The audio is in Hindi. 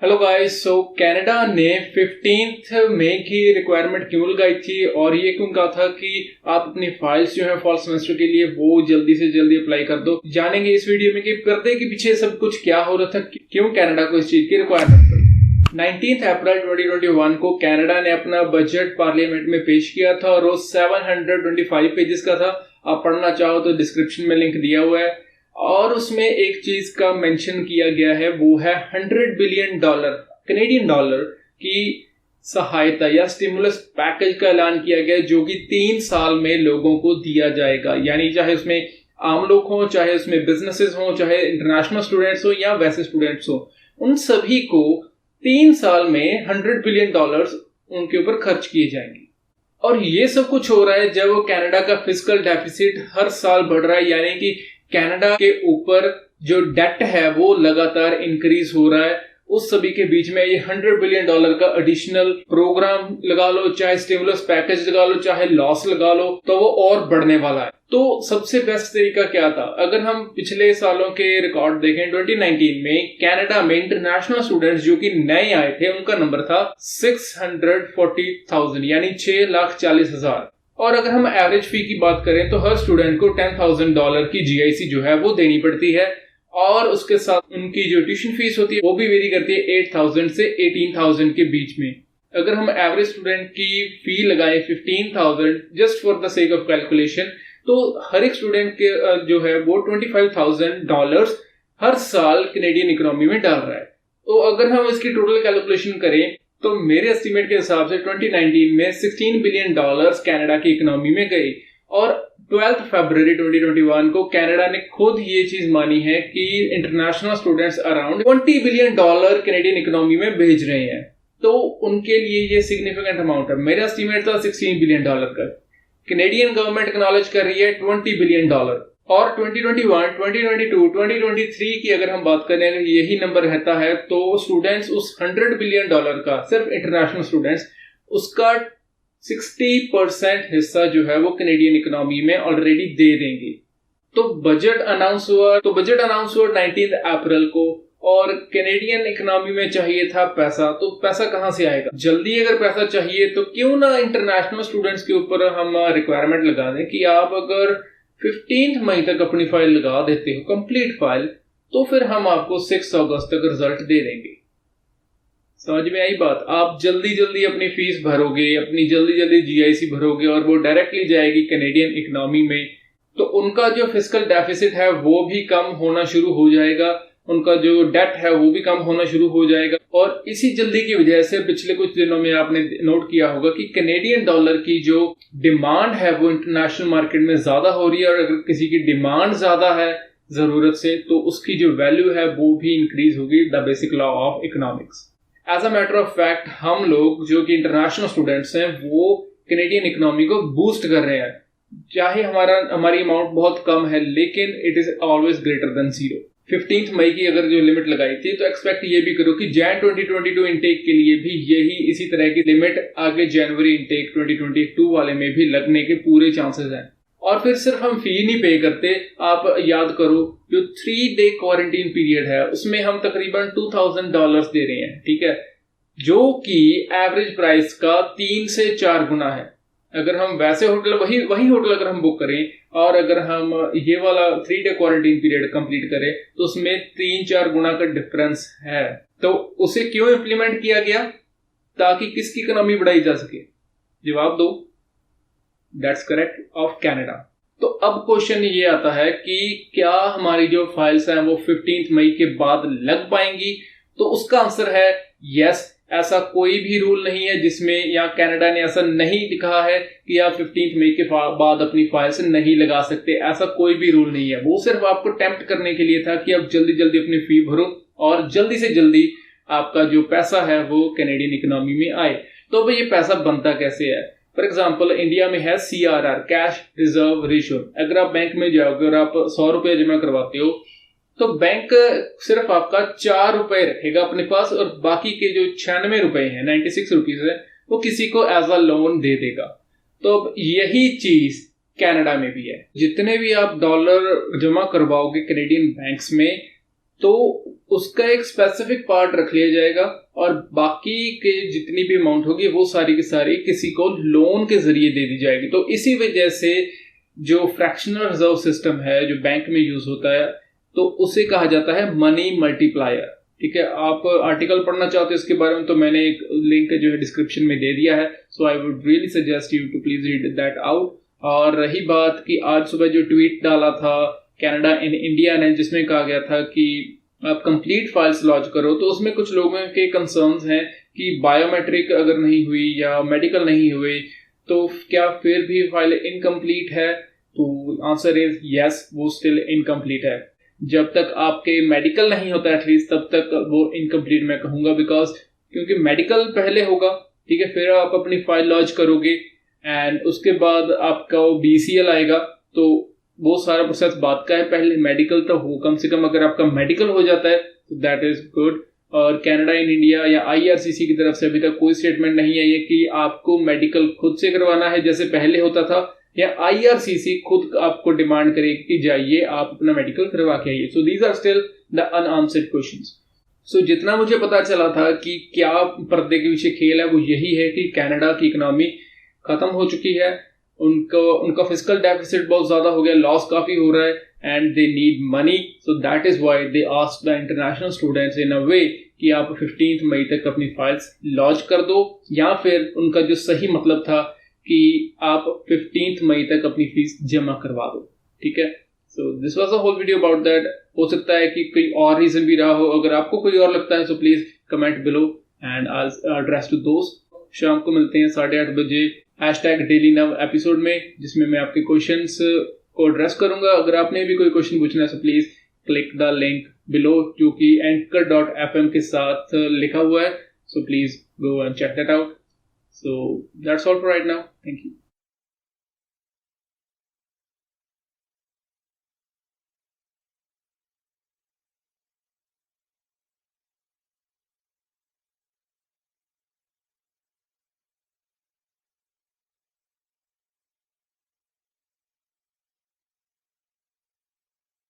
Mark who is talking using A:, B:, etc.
A: Hello guys. कनाडा ने 15 मई की रिक्वायरमेंट क्यों लगाई थी और ये क्यों कहा था कि आप अपनी फाइल्स जो है फॉल सेमेस्टर के लिए वो जल्दी से जल्दी अप्लाई कर दो। जानेंगे इस वीडियो में कि पर्दे के पीछे सब कुछ क्या हो रहा था, क्यों कनाडा को इस चीज की रिक्वायरमेंट पड़ी। 19 अप्रैल 2021 को कनाडा ने अपना बजट पार्लियामेंट में पेश किया था और वो 725 पेजेस का था। आप पढ़ना चाहो तो डिस्क्रिप्शन में लिंक दिया हुआ है। और उसमें एक चीज का मेंशन किया गया है, वो है $100 बिलियन कनेडियन डॉलर की सहायता या स्टिमुलस पैकेज का ऐलान किया गया, जो कि 3 साल में लोगों को दिया जाएगा। यानी चाहे उसमें आम लोग हों, चाहे उसमें बिजनेसेस हों, चाहे इंटरनेशनल स्टूडेंट्स हो या वैसे स्टूडेंट्स हो, उन सभी को 3 साल में $100 बिलियन उनके ऊपर खर्च किए जाएंगे। और ये सब कुछ हो रहा है जब कनाडा का फिस्कल डेफिसिट हर साल बढ़ रहा है, यानी कि कनाडा के ऊपर जो डेट है वो लगातार इंक्रीज हो रहा है। उस सभी के बीच में ये $100 बिलियन का एडिशनल प्रोग्राम लगा लो, चाहे स्टिमुलस पैकेज लगा लो, चाहे लॉस लगा लो, तो वो और बढ़ने वाला है। तो सबसे बेस्ट तरीका क्या था? अगर हम पिछले सालों के रिकॉर्ड देखें, 2019 में कनाडा में इंटरनेशनल स्टूडेंट्स जो कि नए आए थे, उनका नंबर था 640,000 यानी 6,40,000। और अगर हम एवरेज फी की बात करें तो हर स्टूडेंट को $10,000 की जीआईसी जो है वो देनी पड़ती है। और उसके साथ उनकी जो ट्यूशन फीस होती है वो भी वेरी करती है 8,000 से 18,000 के बीच में। अगर हम एवरेज स्टूडेंट की फी लगाएं 15,000 just for the sake of calculation, तो हर एक स्टूडेंट के जो है वो $25,000 हर साल कनेडियन इकोनॉमी में डाल रहा है। तो अगर हम इसकी टोटल कैलकुलेशन करें तो मेरे एस्टीमेट के हिसाब से 2019 में $16 बिलियन कनाडा की इकोनॉमी में गए। और 12 फरवरी 2021 को कनाडा ने खुद ये चीज मानी है कि international students around $20 billion Canadian economy में भेज रहे हैं। तो उनके लिए ये सिग्निफिकेंट अमाउंट है। मेरा एस्टीमेट था $16 बिलियन का। कनेडियन गवर्नमेंट एक्नॉलेज कर रही है $20 बिलियन। और 2021, 2022, 2023 की अगर हम बात करें, अगर यही नंबर रहता है तो स्टूडेंट्स उस $100 बिलियन का, सिर्फ इंटरनेशनल स्टूडेंट्स, उसका 60% हिस्सा जो है वो कनेडियन इकोनॉमी में ऑलरेडी दे देंगे। तो बजट अनाउंस हुआ 19 अप्रैल को। और कनेडियन इकोनॉमी में चाहिए था पैसा, तो पैसा कहां से आएगा? जल्दी अगर पैसा चाहिए तो क्यों ना इंटरनेशनल स्टूडेंट्स के ऊपर हम रिक्वायरमेंट लगा दें कि आप अगर 15 मई तक अपनी फाइल लगा देते हो कंप्लीट फाइल, तो फिर हम आपको 6 अगस्त तक रिजल्ट दे देंगे। समझ में आई बात? आप जल्दी जल्दी अपनी फीस भरोगे, अपनी जल्दी जल्दी जीआईसी भरोगे और वो डायरेक्टली जाएगी कनेडियन इकोनॉमी में, तो उनका जो फिस्कल डेफिसिट है वो भी कम होना शुरू हो जाएगा, उनका जो डेट है वो भी कम होना शुरू हो जाएगा। और इसी जल्दी की वजह से पिछले कुछ दिनों में आपने नोट किया होगा कि कनेडियन डॉलर की जो डिमांड है वो इंटरनेशनल मार्केट में ज्यादा हो रही है। और अगर किसी की डिमांड ज्यादा है जरूरत से, तो उसकी जो वैल्यू है वो भी इंक्रीज होगी। The basic law of economics. As a matter of fact, हम लोग जो कि इंटरनेशनल स्टूडेंट्स हैं वो कनेडियन इकोनॉमी को बूस्ट कर रहे हैं। चाहे हमारी अमाउंट बहुत कम है, लेकिन it is always greater than 0। 15 मई की अगर जो लिमिट लगाई थी, तो एक्सपेक्ट ये भी करो कि जैन 2022 इंटेक के लिए भी यही इसी तरह की लिमिट आगे जनवरी इंटेक 2022 वाले में भी लगने के पूरे चांसेस हैं। और फिर सिर्फ हम फी नहीं पे करते, आप याद करो जो 3 डे क्वारंटीन पीरियड है उसमें हम तकरीबन $2,000 दे रहे हैं, ठीक है, जो कि एवरेज प्राइस का 3 से 4 गुना है। अगर हम वैसे होटल वही होटल अगर हम बुक करें और अगर हम ये वाला 3 डे क्वारंटीन पीरियड कंप्लीट करें, तो उसमें 3-4 गुना का डिफरेंस है। तो उसे क्यों इंप्लीमेंट किया गया? ताकि किसकी इकोनॉमी बढ़ाई जा सके? जवाब दो। That's correct, of Canada. तो अब क्वेश्चन ये आता है कि क्या हमारी जो फाइल्स हैं वो 15 मई के बाद लग पाएंगी? तो उसका आंसर है यस। ऐसा कोई भी रूल नहीं है जिसमें, या कनाडा ने ऐसा नहीं लिखा है कि आप 15 मई के बाद अपनी फाइल से नहीं लगा सकते। ऐसा कोई भी रूल नहीं है। वो सिर्फ आपको टेम्प्ट करने के लिए था कि आप जल्दी जल्दी अपनी फी भरो और जल्दी से जल्दी आपका जो पैसा है वो कनेडियन इकोनॉमी में आए। तो अब ये पैसा बनता कैसे है? फॉर एग्जाम्पल, इंडिया में है CRR, कैश रिजर्व रेशियो। अगर आप बैंक में जाओगे और आप 100 रुपए जमा करवाते हो, तो बैंक सिर्फ आपका 4 रुपए रखेगा अपने पास और बाकी के जो 96 रुपए हैं, 96 रुपीज है, वो किसी को एज अ लोन दे देगा। तो अब यही चीज कनाडा में भी है। जितने भी आप डॉलर जमा करवाओगे कनेडियन बैंक्स में, तो उसका एक स्पेसिफिक पार्ट रख लिया जाएगा और बाकी के जितनी भी अमाउंट होगी वो सारी की सारी किसी को लोन के जरिए दे दी जाएगी। तो इसी वजह से जो फ्रैक्शनल रिजर्व सिस्टम है जो बैंक में यूज होता है तो उसे कहा जाता है मनी मल्टीप्लायर। ठीक है, आप आर्टिकल पढ़ना चाहते हो इसके बारे में तो मैंने एक लिंक जो है डिस्क्रिप्शन में दे दिया है, so I would really suggest you to please read that out. और रही बात कि आज सुबह जो ट्वीट डाला था कनाडा इन इंडिया ने जिसमें कहा गया था कि आप कंप्लीट फाइल्स लॉन्च करो, तो उसमें कुछ लोगों के कंसर्न्स हैं कि बायोमेट्रिक अगर नहीं हुई या मेडिकल नहीं हुई तो क्या फिर भी फाइल इनकम्प्लीट है? तो आंसर इज यस, वो स्टिल इनकम्प्लीट है। जब तक आपके मेडिकल नहीं होता एटलीस्ट तब तक वो इनकम्प्लीट मैं कहूंगा, बिकॉज क्योंकि मेडिकल पहले होगा, ठीक है, फिर आप अपनी फाइल लॉन्च करोगे एंड उसके बाद आपका वो BCL आएगा, तो वो सारा प्रोसेस बाद का है, पहले मेडिकल तो हो कम से कम। अगर आपका मेडिकल हो जाता है तो दैट इज गुड। और कनाडा इन इंडिया या IRCC की तरफ से अभी तक कोई स्टेटमेंट नहीं आई है कि आपको मेडिकल खुद से करवाना है जैसे पहले होता था, या IRCC खुद आपको डिमांड करेगी कि जाइए आप अपना मेडिकल करवा के आइए। So these are still the unanswered questions. So जितना मुझे पता चला था कि क्या पर्दे के पीछे खेल है वो यही है कि कनाडा की इकोनॉमी खत्म हो चुकी है, उनका फिस्कल डेफिसिट बहुत ज्यादा हो गया, लॉस काफी हो रहा है and they need money. So that is why they asked the international students in a way कि आप 15 मई तक अपनी फाइल्स लॉन्च कर दो, या फिर उनका जो सही मतलब था कि आप 15 मई तक अपनी फीस जमा करवा दो। ठीक है, so this was a whole video about that. हो सकता है कि कोई और रीजन भी रहा हो, अगर आपको कोई और लगता है so please comment below and I address to दोस्त। शाम को मिलते हैं 8:30 बजे #DailyNav एपिसोड में, जिसमें मैं आपके क्वेश्चंस को एड्रेस करूंगा। अगर आपने भी कोई क्वेश्चन पूछना है so please click the link below जो कि anchor.fm के साथ लिखा हुआ है, so please go and check that out. So that's all for right now. Thank you.